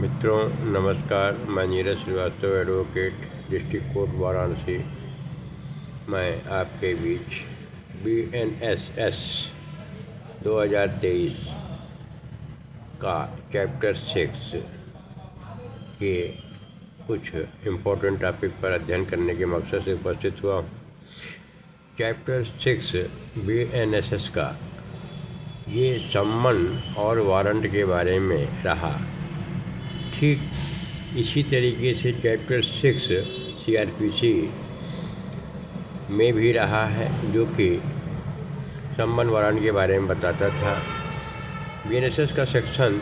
मित्रों नमस्कार। मैं Neeraj Shrivastava, advocate, district court Varanasi. मैं आपके बीच BNSS 2023 का चैप्टर 6 के कुछ इम्पोर्टेंट टॉपिक पर अध्ययन करने के मकसद से उपस्थित हुआ। चैप्टर 6 BNSS का ये सम्मन और वारंट के बारे में रहा। ठीक इसी तरीके से चैप्टर 6 CRPC में भी रहा है, जो कि सम्मन वारंट के बारे में बताता था। BNSS का सेक्शन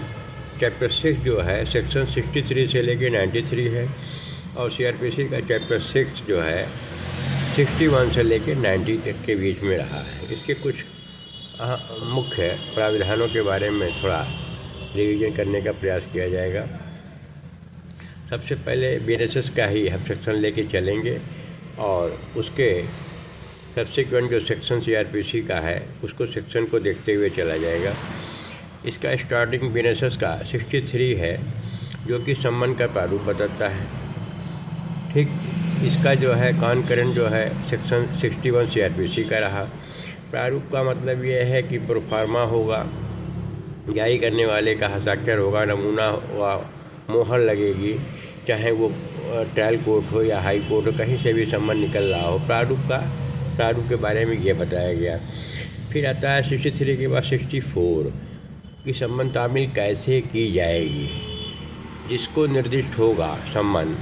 चैप्टर 6 जो है सेक्शन 63 से लेके 93 है, और CRPC का चैप्टर 6 जो है 61 से लेके 90 तक के बीच में रहा है। इसके कुछ मुख्य प्राविधानों के बारे में थोड़ा रिवीजन करने का प्रयास किया जाएगा। सबसे पहले BNSS का ही हम सेक्शन लेके चलेंगे और उसके सब्सिक्वेंट जो सेक्शन CRPC का है उसको सेक्शन को देखते हुए चला जाएगा। इसका स्टार्टिंग BNSS का 63 है, जो कि सम्मन का प्रारूप बताता है। ठीक इसका जो है कॉन्करेंट जो है सेक्शन 61 CRPC का रहा। प्रारूप का मतलब यह है कि प्रोफार्मा होगा, जारी करने वाले का हस्ताक्षर होगा, नमूना व मोहर लगेगी, चाहे वो ट्रायल कोर्ट हो या हाई कोर्ट हो, कहीं से भी सम्मन निकल रहा हो। प्रारूप के बारे में ये बताया गया। फिर आता है 63 के बाद 64 कि सम्मन तामील कैसे की जाएगी। जिसको निर्दिष्ट होगा सम्मन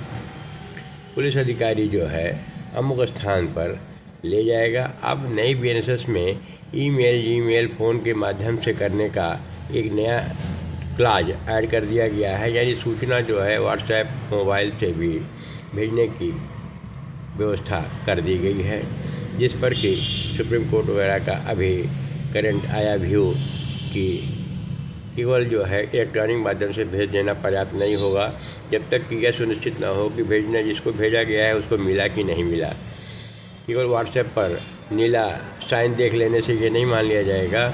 पुलिस अधिकारी जो है अमुक स्थान पर ले जाएगा। अब नई BNSS में ईमेल, जीमेल, फ़ोन के माध्यम से करने का एक नया क्लाज ऐड कर दिया गया है, यानी सूचना जो है व्हाट्सएप, मोबाइल से भी भेजने की व्यवस्था कर दी गई है, जिस पर कि सुप्रीम कोर्ट वगैरह का अभी करंट आया व्यू कि केवल जो है इलेक्ट्रॉनिक माध्यम से भेज देना पर्याप्त नहीं होगा, जब तक कि यह सुनिश्चित न हो कि भेजना जिसको भेजा गया है उसको मिला कि नहीं मिला। केवल व्हाट्सएप पर नीला साइन देख लेने से ये नहीं मान लिया जाएगा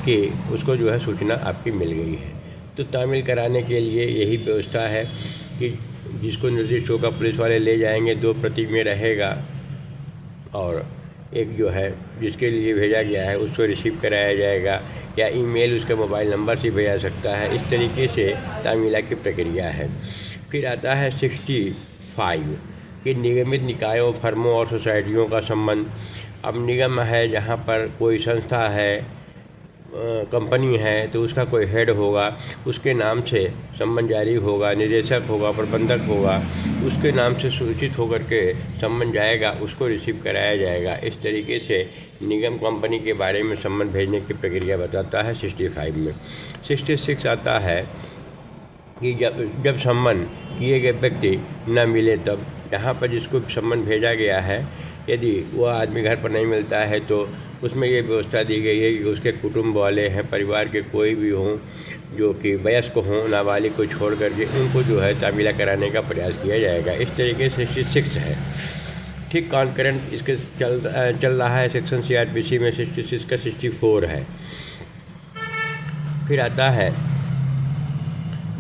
कि उसको जो है सूचना आपकी मिल गई है। तो तामील कराने के लिए यही व्यवस्था है कि जिसको निर्दिष्ट होगा पुलिस वाले ले जाएंगे, 2 प्रति में रहेगा, और एक जो है जिसके लिए भेजा गया है उसको रिसीव कराया जाएगा, या ईमेल उसके मोबाइल नंबर से भेजा सकता है। इस तरीके से तामीला की प्रक्रिया है। फिर आता है 65 कि निगमित निकायों, फर्मों और सोसाइटियों का सम्मन। अब निगम है जहाँ पर कोई संस्था है, कंपनी है, तो उसका कोई हेड होगा, उसके नाम से सम्मन जारी होगा, निदेशक होगा, प्रबंधक होगा, उसके नाम से सूचित होकर के सम्मन जाएगा, उसको रिसीव कराया जाएगा। इस तरीके से निगम कंपनी के बारे में सम्मन भेजने की प्रक्रिया बताता है 65 में। 66 आता है कि जब सम्मन किए गए व्यक्ति न मिले, तब जहाँ पर जिसको सम्मन भेजा गया है यदि वह आदमी घर पर नहीं मिलता है तो उसमें ये व्यवस्था दी गई है कि उसके कुटुंब वाले हैं, परिवार के कोई भी हों जो कि वयस्क हों, नाबालिग को छोड़ करके उनको जो है तामीला कराने का प्रयास किया जाएगा। इस तरीके से 66 है। ठीक कॉन्करेंट इसके चल रहा है सेक्शन CRPC में 66 का 64 है। फिर आता है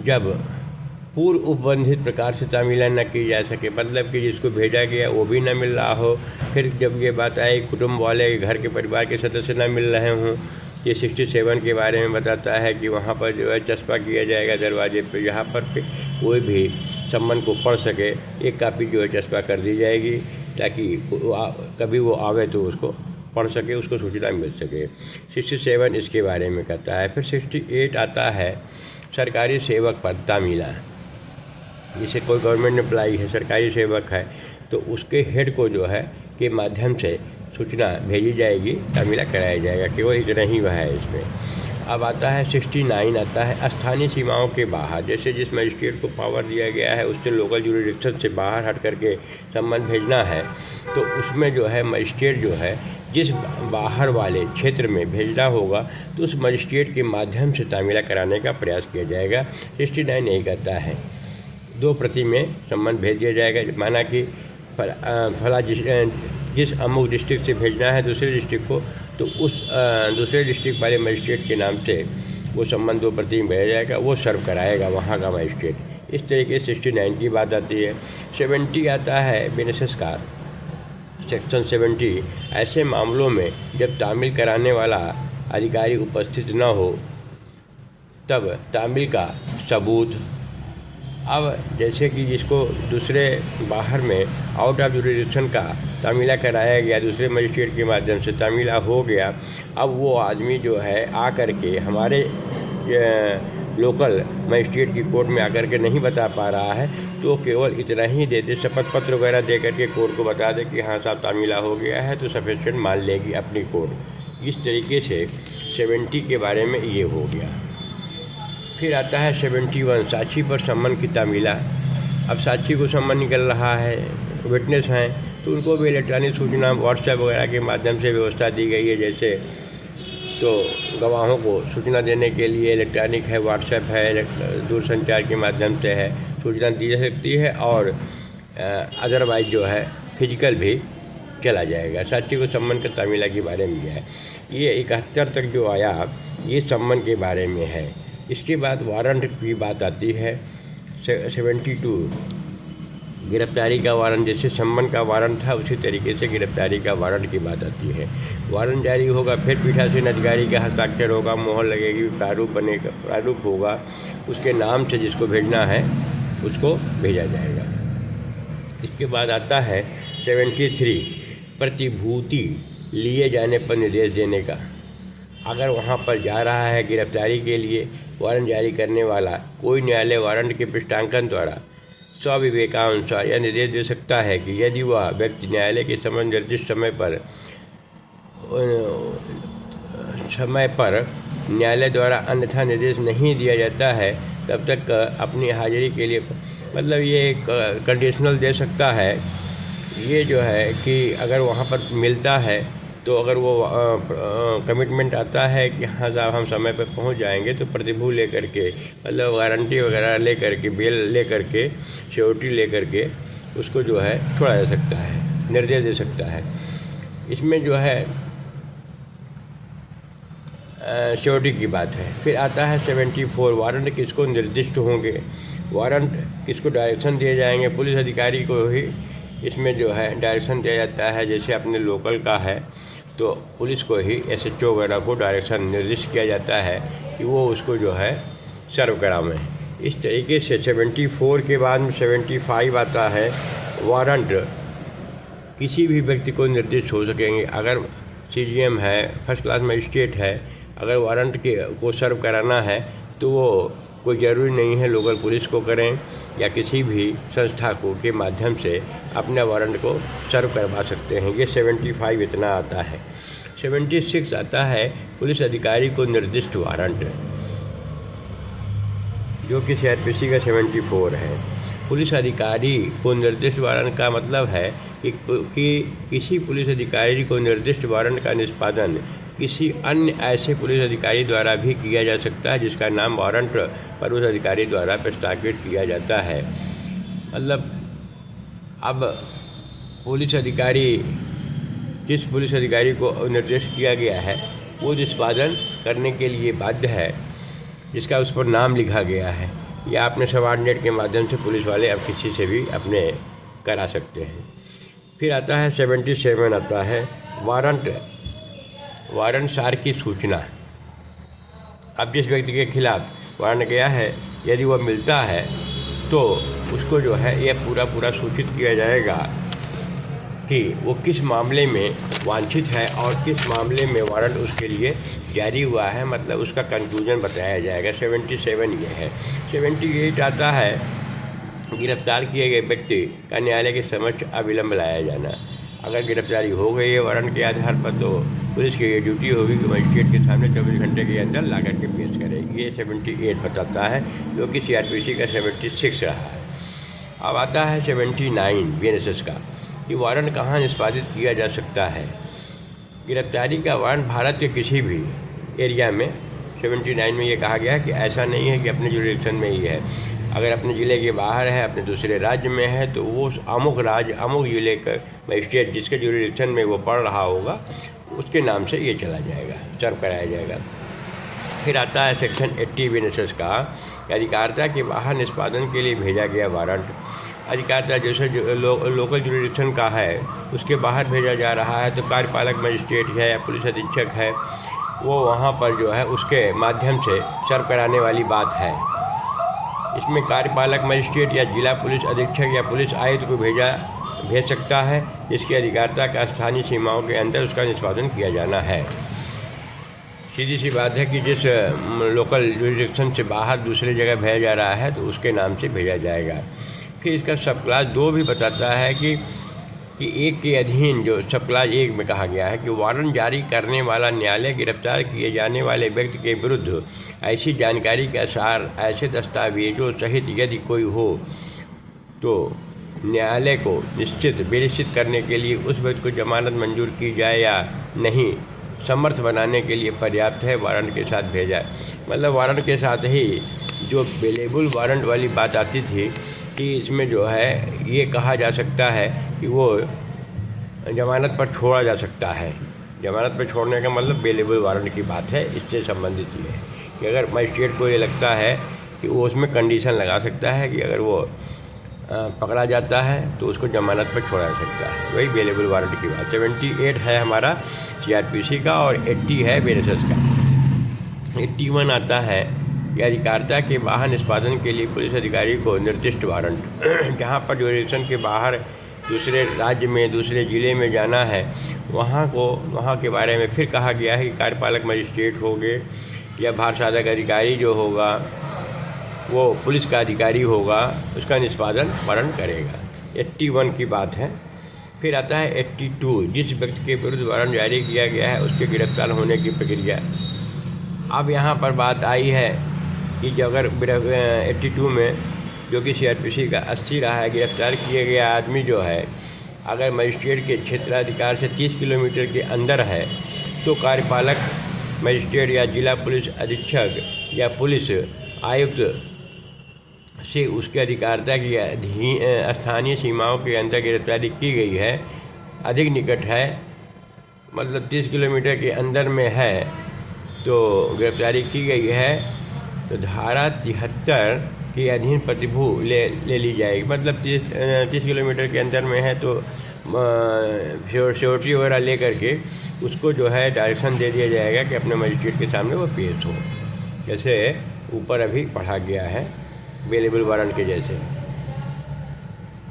जब पूर्व उपबंधित प्रकार से तामीला न की जा सके, मतलब कि जिसको भेजा गया वो भी न मिल रहा हो। फिर जब ये बात आई कुटुंब वाले, घर के परिवार के सदस्य न मिल रहे हों, ये 67 के बारे में बताता है कि वहाँ पर जो है चस्पा किया जाएगा दरवाजे पे, जहाँ पर कोई भी सम्मन को पढ़ सके एक कापी जो है चस्पा कर दी जाएगी, ताकि कभी वो आवे तो उसको पढ़ सके, उसको सूचना मिल सके। 67 इसके बारे में कहता है। फिर 68 आता है सरकारी सेवक पर तामीला। जिसे कोई गवर्नमेंट एम्प्लॉई है, सरकारी सेवक है, तो उसके हेड को जो है के माध्यम से सूचना भेजी जाएगी, तामीला कराया जाएगा। केवल इतना ही वह है इसमें। अब आता है 69 आता है स्थानीय सीमाओं के बाहर। जैसे जिस मजिस्ट्रेट को पावर दिया गया है उससे लोकल जुरिडिक्शन से बाहर हट करके सम्मन भेजना है, तो उसमें जो है मजिस्ट्रेट जो है जिस बाहर वाले क्षेत्र में भेजना होगा तो उस मजिस्ट्रेट के माध्यम से तामीला कराने का प्रयास किया जाएगा। 69 यही कहता है 2 प्रति में सम्मन भेज दिया जाएगा। माना कि फला जिस अमुक डिस्ट्रिक्ट से भेजना है दूसरे डिस्ट्रिक्ट को, तो उस दूसरे डिस्ट्रिक्ट वाले मजिस्ट्रेट के नाम से वो सम्मन 2 प्रति में भेजा जाएगा, वो सर्व कराएगा वहाँ का मजिस्ट्रेट। इस तरीके से 69 की बात आती है। 70 आता है बीएनएसएस का सेक्शन 70, ऐसे मामलों में जब तामील कराने वाला अधिकारी उपस्थित न हो तब तामील का सबूत। अब जैसे कि जिसको दूसरे बाहर में आउट ऑफ जुरिडिक्शन का तामीला कराया गया, दूसरे मजिस्ट्रेट के माध्यम से तामीला हो गया, अब वो आदमी जो है आकर के हमारे लोकल मजिस्ट्रेट की कोर्ट में आकर के नहीं बता पा रहा है, तो केवल इतना ही दे दे, शपथ पत्र वगैरह दे करके कोर्ट को बता दे कि हाँ साहब तामीला हो गया है, तो सफिशिएंट मान लेगी अपनी कोर्ट। इस तरीके से 70 के बारे में ये हो गया। फिर आता है 71, साक्षी पर सम्मन की तामीला। अब साक्षी को सम्मन निकल रहा है, विटनेस हैं, तो उनको भी इलेक्ट्रॉनिक सूचना व्हाट्सएप वगैरह के माध्यम से व्यवस्था दी गई है। जैसे तो गवाहों को सूचना देने के लिए इलेक्ट्रॉनिक है, व्हाट्सएप है, दूरसंचार के माध्यम से है, सूचना दी जा सकती है, और अदरवाइज जो है फिजिकल भी चला जाएगा। साक्षी को सम्मन का तामीला के बारे में है। ये 71 तक जो आया ये सम्मन के बारे में है। इसके बाद वारंट की बात आती है 72, गिरफ्तारी का वारंट। जैसे सम्मन का वारंट था उसी तरीके से गिरफ्तारी का वारंट की बात आती है। वारंट जारी होगा, फिर पीठासीन अधिकारी का हस्ताक्षर होगा, मोहर लगेगी, प्रारूप बनेगा, प्रारूप होगा, उसके नाम से जिसको भेजना है उसको भेजा जाएगा। इसके बाद आता है 73, प्रतिभूति लिए जाने पर निर्देश देने का। अगर वहाँ पर जा रहा है गिरफ्तारी के लिए, वारंट जारी करने वाला कोई न्यायालय वारंट के पृष्ठांकन द्वारा स्वविवेकानुसार यह निर्देश दे सकता है कि यदि वह व्यक्ति न्यायालय के समझ निर्दिष्ट समय पर न्यायालय द्वारा अन्यथा निर्देश नहीं दिया जाता है तब तक अपनी हाजिरी के लिए, मतलब ये एक कंडीशनल दे सकता है। ये जो है कि अगर वहाँ पर मिलता है तो अगर वो कमिटमेंट आता है कि हाँ साहब हम समय पर पहुँच जाएंगे, तो प्रतिभू लेकर के, मतलब वारंटी वगैरह लेकर के, बेल लेकर के, सिक्योरिटी लेकर के उसको जो है छोड़ा जा सकता है, निर्देश दे सकता है। इसमें जो है सिक्योरिटी की बात है। फिर आता है 74, वारंट किसको निर्दिष्ट होंगे, वारंट किसको डायरेक्शन दिए जाएंगे। पुलिस अधिकारी को ही इसमें जो है डायरेक्शन दिया जाता है। जैसे अपने लोकल का है तो पुलिस को ही SHO वगैरह को डायरेक्शन निर्दिष्ट किया जाता है कि वो उसको जो है सर्व करावें। इस तरीके से 74 के बाद में 75 आता है, वारंट किसी भी व्यक्ति को निर्दिष्ट हो सकेंगे। अगर CGM है, फर्स्ट क्लास मजिस्ट्रेट है, अगर वारंट को सर्व कराना है तो वो कोई ज़रूरी नहीं है लोकल पुलिस को करें या किसी भी संस्था को के माध्यम से अपने वारंट को सर्व करवा सकते हैं। ये 75 इतना आता है। 76 आता है पुलिस अधिकारी को निर्दिष्ट वारंट, जो कि CRPC का 74 है। पुलिस अधिकारी को निर्दिष्ट वारंट का मतलब है कि किसी पुलिस अधिकारी को निर्दिष्ट वारंट का निष्पादन किसी अन्य ऐसे पुलिस अधिकारी द्वारा भी किया जा सकता है जिसका नाम वारंट पर उस अधिकारी द्वारा प्रस्तावित किया जाता है। मतलब अब पुलिस अधिकारी, जिस पुलिस अधिकारी को निर्देश किया गया है वो निष्पादन करने के लिए बाध्य है, जिसका उस पर नाम लिखा गया है, या अपने सबऑर्डिनेट के माध्यम से पुलिस वाले अब किसी से भी अपने करा सकते हैं। फिर आता है 77 आता है वारंट सार की सूचना। अब जिस व्यक्ति के खिलाफ वारंट गया है, यदि वह मिलता है तो उसको जो है यह पूरा सूचित किया जाएगा कि वो किस मामले में वांछित है और किस मामले में वारंट उसके लिए जारी हुआ है, मतलब उसका कंक्लूजन बताया जाएगा। 77 ये है। 78 आता है गिरफ्तार किए गए व्यक्ति का न्यायालय के समक्ष अविलंब लाया जाना। अगर गिरफ्तारी हो गई है वारंट के आधार पर तो पुलिस की ये ड्यूटी होगी कि मजिस्ट्रेट के सामने 24 घंटे के अंदर ला करके पेश करेगी। ये 78 बताता है, जो कि CRPC का 76 रहा है। अब आता है 79 BNSS का, कि वारंट कहाँ निष्पादित किया जा सकता है। गिरफ्तारी का वारंट भारत के किसी भी एरिया में 79 में ये कहा गया है कि ऐसा नहीं है कि अपने जुरिडिक्शन में ही है। अगर अपने ज़िले के बाहर है, अपने दूसरे राज्य में है, तो वो अमुक राज्य अमुक ज़िले का मजिस्ट्रेट जिसके जुरिडिक्शन में वो पढ़ रहा होगा उसके नाम से ये चला जाएगा, सर्व कराया जाएगा। फिर आता है सेक्शन 80 BNSS का, अधिकारिता के बाहर निष्पादन के लिए भेजा गया वारंट। अधिकारिता जैसे लोकल जुरिडिक्शन का है उसके बाहर भेजा जा रहा है, तो कार्यपालक मजिस्ट्रेट है या पुलिस अधीक्षक है, वो वहाँ पर जो है उसके माध्यम से सर्व कराने वाली बात है। इसमें कार्यपालक मजिस्ट्रेट या जिला पुलिस अधीक्षक या पुलिस आयुक्त को भेज सकता है, जिसकी अधिकारिता का स्थानीय सीमाओं के अंदर उसका निष्पादन किया जाना है। सीधी सी बात है कि जिस लोकल जुरिडिक्शन से बाहर दूसरी जगह भेजा जा रहा है तो उसके नाम से भेजा जाएगा। फिर इसका सब क्लास 2 भी बताता है कि एक के अधीन जो सब क्लास 1 में कहा गया है कि वारंट जारी करने वाला न्यायालय गिरफ्तार किए जाने वाले व्यक्ति के विरुद्ध ऐसी जानकारी के आसार ऐसे दस्तावेजों सहित यदि कोई हो तो न्यायालय को निश्चित करने के लिए उस व्यक्ति को जमानत मंजूर की जाए या नहीं समर्थ बनाने के लिए पर्याप्त है वारंट के साथ भेजा। मतलब वारंट के साथ ही जो बेलेबल वारंट वाली बात आती थी कि इसमें जो है ये कहा जा सकता है कि वो जमानत पर छोड़ा जा सकता है। जमानत पर छोड़ने का मतलब बेलेबल वारंट की बात है, इससे संबंधित ये है कि अगर मजिस्ट्रेट को ये लगता है कि वो उसमें कंडीशन लगा सकता है कि अगर वो पकड़ा जाता है तो उसको जमानत पर छोड़ा जा सकता है, वही बेलेबल वारंट की बात। 78 है हमारा CRPC का और 80 है BNSS का। 81 आता है कि अधिकारिता के बाहर निष्पादन के लिए पुलिस अधिकारी को निर्दिष्ट वारंट जहाँ पर जुरिडिक्शन के बाहर दूसरे राज्य में दूसरे ज़िले में जाना है वहाँ के बारे में फिर कहा गया है कि कार्यपालक मजिस्ट्रेट होंगे या भार साधक अधिकारी जो होगा वो पुलिस का अधिकारी होगा, उसका निष्पादन वारंट करेगा। 81 की बात है। फिर आता है 82, जिस व्यक्ति के विरुद्ध वारंट जारी किया गया है उसके गिरफ्तार होने की प्रक्रिया। अब यहाँ पर बात आई है कि जो अगर 82 में जो कि CRPC का 80 रहा है, गिरफ्तार किए गया आदमी जो है अगर मजिस्ट्रेट के क्षेत्राधिकार से 30 किलोमीटर के अंदर है तो कार्यपालक मजिस्ट्रेट या जिला पुलिस अधीक्षक या पुलिस आयुक्त से उसके अधिकारिता की स्थानीय सीमाओं के अंदर गिरफ्तारी की गई है, अधिक निकट है मतलब 30 किलोमीटर के अंदर में है तो गिरफ्तारी की गई है, तो धारा 73 के अधीन प्रतिभू ले ली जाएगी। मतलब 30 किलोमीटर के अंदर में है तो श्योरिटी वगैरह ले करके उसको जो है डायरेक्शन दे दिया जाएगा कि अपने मजिस्ट्रेट के सामने वो पेश हो, जैसे ऊपर अभी पढ़ा गया है बेलेबल वारंट के जैसे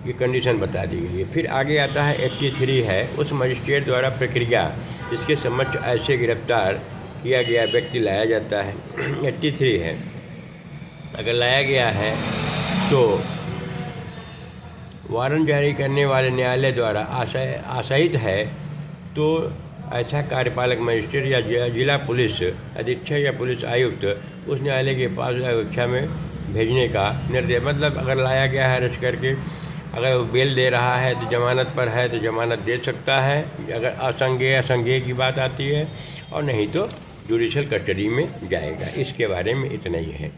ये कंडीशन बता दी गई है। फिर आगे आता है 83 है, उस मजिस्ट्रेट द्वारा प्रक्रिया जिसके समक्ष ऐसे गिरफ्तार किया गया व्यक्ति लाया जाता है। 83 है, अगर लाया गया है तो वारंट जारी करने वाले न्यायालय द्वारा आशयित है तो ऐसा कार्यपालक मजिस्ट्रेट या जिला पुलिस अधीक्षक या पुलिस आयुक्त उस न्यायालय के पास कक्षा में भेजने का निर्देश। मतलब अगर लाया गया है अरेस्ट करके, अगर वो बेल दे रहा है तो जमानत पर है तो जमानत दे सकता है, अगर असंज्ञेय की बात आती है, और नहीं तो जुडिशल कस्टडी में जाएगा। इसके बारे में इतना ही है,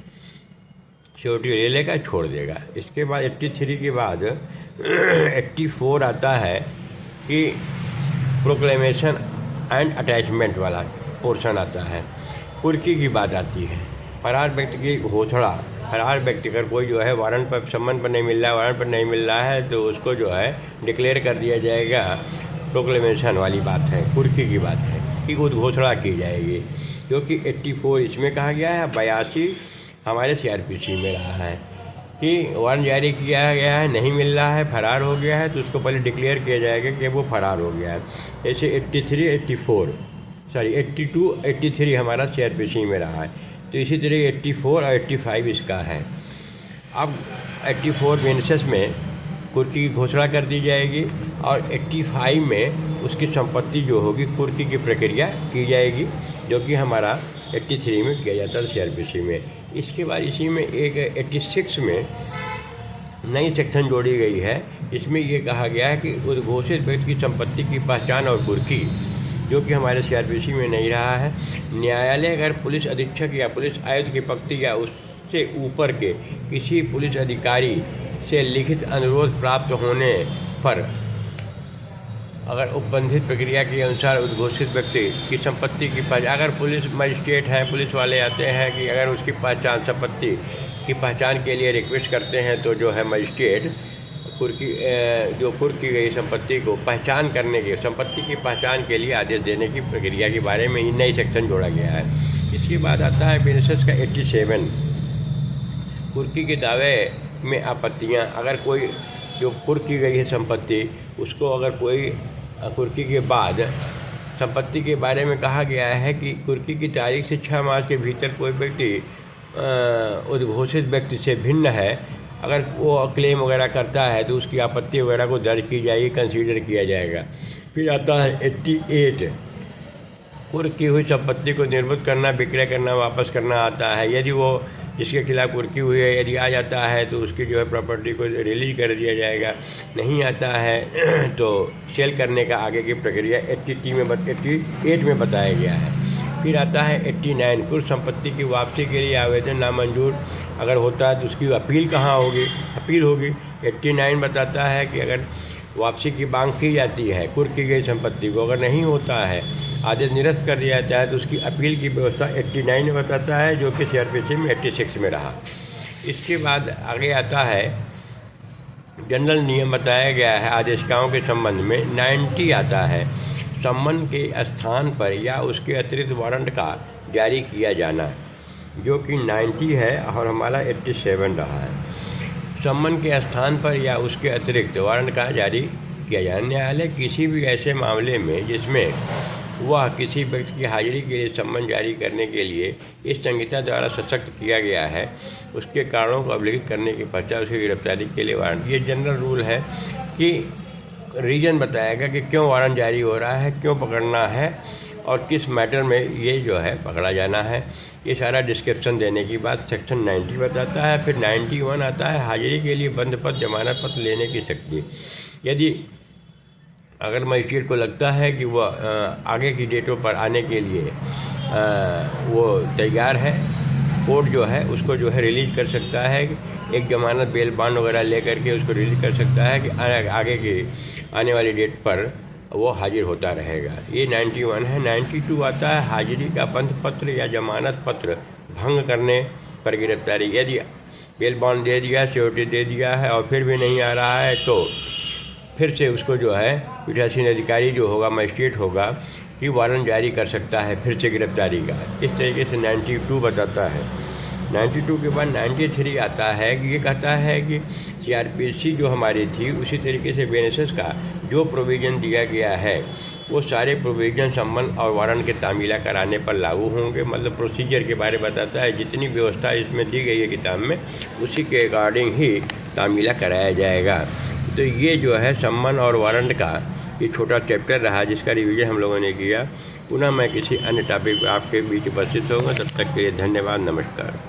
श्योरिटी ले लेगा छोड़ देगा। इसके बाद 83 के बाद 84 आता है कि प्रोक्लेमेशन एंड अटैचमेंट वाला पोर्शन आता है। कुर्की की बात आती है, फरार व्यक्ति की घोषणा। फरार व्यक्ति अगर कोई जो है वारंट पर सम्मन पर नहीं मिल रहा है, वारंट पर नहीं मिल रहा है तो उसको जो है डिक्लेयर कर दिया जाएगा। प्रोक्लेमेशन वाली बात है, कुर्की की बात है कि उद्घोषणा की जाएगी, क्योंकि 84 इसमें कहा गया है, 82 हमारे CRPC में रहा है कि वारंट जारी किया गया है, नहीं मिल रहा है, फरार हो गया है, तो उसको पहले डिक्लेयर किया जाएगा कि वो फरार हो गया है। जैसे 82, 83 हमारा CRPC में रहा है, तो इसी तरह 84 और 85 इसका है। अब 84 BNSS में कुर्की की घोषणा कर दी जाएगी और 85 में उसकी संपत्ति जो होगी कुर्की की प्रक्रिया की जाएगी, जो कि हमारा 83 में किया जाता है CRPC में। इसके बाद इसी में एक 86 में नई सेक्शन जोड़ी गई है। इसमें ये कहा गया है कि उद्घोषित व्यक्ति की संपत्ति की पहचान और कुर्की, जो कि हमारे CRPC में नहीं रहा है, न्यायालय अगर पुलिस अधीक्षक या पुलिस आयुक्त की पंक्ति या उससे ऊपर के किसी पुलिस अधिकारी से लिखित अनुरोध प्राप्त होने पर अगर उपबंधित प्रक्रिया के अनुसार उद्घोषित व्यक्ति की संपत्ति की पहचान, अगर पुलिस मजिस्ट्रेट हैं, पुलिस वाले आते हैं कि अगर उसकी पहचान संपत्ति की पहचान के लिए रिक्वेस्ट करते हैं तो जो है मजिस्ट्रेट जो कुर्क की गई संपत्ति को पहचान करने के संपत्ति की पहचान के लिए आदेश देने की प्रक्रिया के बारे में ही नई सेक्शन जोड़ा गया है। इसके बाद आता है बेनिसस का 87 कुर्की के दावे में आपत्तियां। अगर कोई जो कुर्क की गई है संपत्ति उसको अगर कोई कुर्की के बाद संपत्ति के बारे में कहा गया है कि कुर्की की तारीख से 6 माह के भीतर कोई व्यक्ति उद्घोषित व्यक्ति से भिन्न है, अगर वो क्लेम वगैरह करता है तो उसकी आपत्ति वगैरह को दर्ज की जाएगी, कंसीडर किया जाएगा। फिर आता है 88 कुर्क की हुई संपत्ति को निर्मित करना, विक्रय करना, वापस करना आता है। यदि वो जिसके खिलाफ कुर्की हुई है यदि आ जाता है तो उसकी जो है प्रॉपर्टी को रिलीज कर दिया जाएगा, नहीं आता है तो सेल करने का आगे की प्रक्रिया 88 में बताया गया है। फिर आता है 89 कुल संपत्ति की वापसी के लिए आवेदन नामंजूर अगर होता है तो उसकी अपील कहाँ होगी, अपील होगी। 89 बताता है कि अगर वापसी की मांग की जाती है कुर्क की गई संपत्ति को, अगर नहीं होता है, आदेश निरस्त कर दिया जाता है तो उसकी अपील की व्यवस्था 89 में बताता है, जो कि सीआरपीसी में 86 में रहा। इसके बाद आगे आता है जनरल नियम बताया गया है आदेशिकाओं के संबंध में। 90 आता है सम्मन के स्थान पर या उसके अतिरिक्त वारंट का जारी किया जाना, जो कि 90 है और हमारा 87 रहा है। सम्मन के स्थान पर या उसके अतिरिक्त वारंट का जारी किया जाना। न्यायालय किसी भी ऐसे मामले में जिसमें वह किसी व्यक्ति की हाजिरी के लिए सम्मन जारी करने के लिए इस संहिता द्वारा सशक्त किया गया है, उसके कारणों को अवलोकित करने के पश्चात उसकी गिरफ्तारी के लिए वारंट, ये जनरल रूल है कि रीजन बताएगा कि क्यों वारंट जारी हो रहा है, क्यों पकड़ना है और किस मैटर में ये जो है पकड़ा जाना है। ये सारा डिस्क्रिप्शन देने की बात सेक्शन 90 बताता है। फिर 91 आता है हाजिरी के लिए बंद पत्र, जमानत पत्र लेने की शक्ति। यदि अगर मजिस्ट्रेट को लगता है कि वह आगे की डेटों पर आने के लिए वो तैयार है, कोर्ट जो है उसको जो है रिलीज कर सकता है, एक जमानत बेल बॉन्ड वगैरह ले करके उसको रिलीज कर सकता है कि आगे की आने वाली डेट पर वो हाजिर होता रहेगा। ये 91 है। 92 आता है हाजिरी का बंद पत्र या जमानत पत्र भंग करने पर गिरफ्तारी। यदि बेल बॉन्ड दे दिया, सिक्योरिटी दे दिया है और फिर भी नहीं आ रहा है तो फिर से उसको जो है पीठासीन अधिकारी जो होगा, मजिस्ट्रेट होगा, कि वारंट जारी कर सकता है फिर से गिरफ्तारी का। इस तरीके से 92 बताता है। 92 के बाद 93 आता है कि ये कहता है कि सीआरपीसी जो हमारी थी उसी तरीके से बेनिसस का जो प्रोविज़न दिया गया है वो सारे प्रोविज़न सम्मन और वारंट के तामीला कराने पर लागू होंगे। मतलब प्रोसीजर के बारे में बताता है, जितनी व्यवस्था इसमें दी गई है किताब में उसी के अकॉर्डिंग ही तामीला कराया जाएगा। तो ये जो है सम्मन और वारंट का ये छोटा चैप्टर रहा जिसका रिवीजन हम लोगों ने किया। पुनः मैं किसी अन्य टॉपिक पर आपके बीच उपस्थित होगा, तब तक के लिए धन्यवाद, नमस्कार।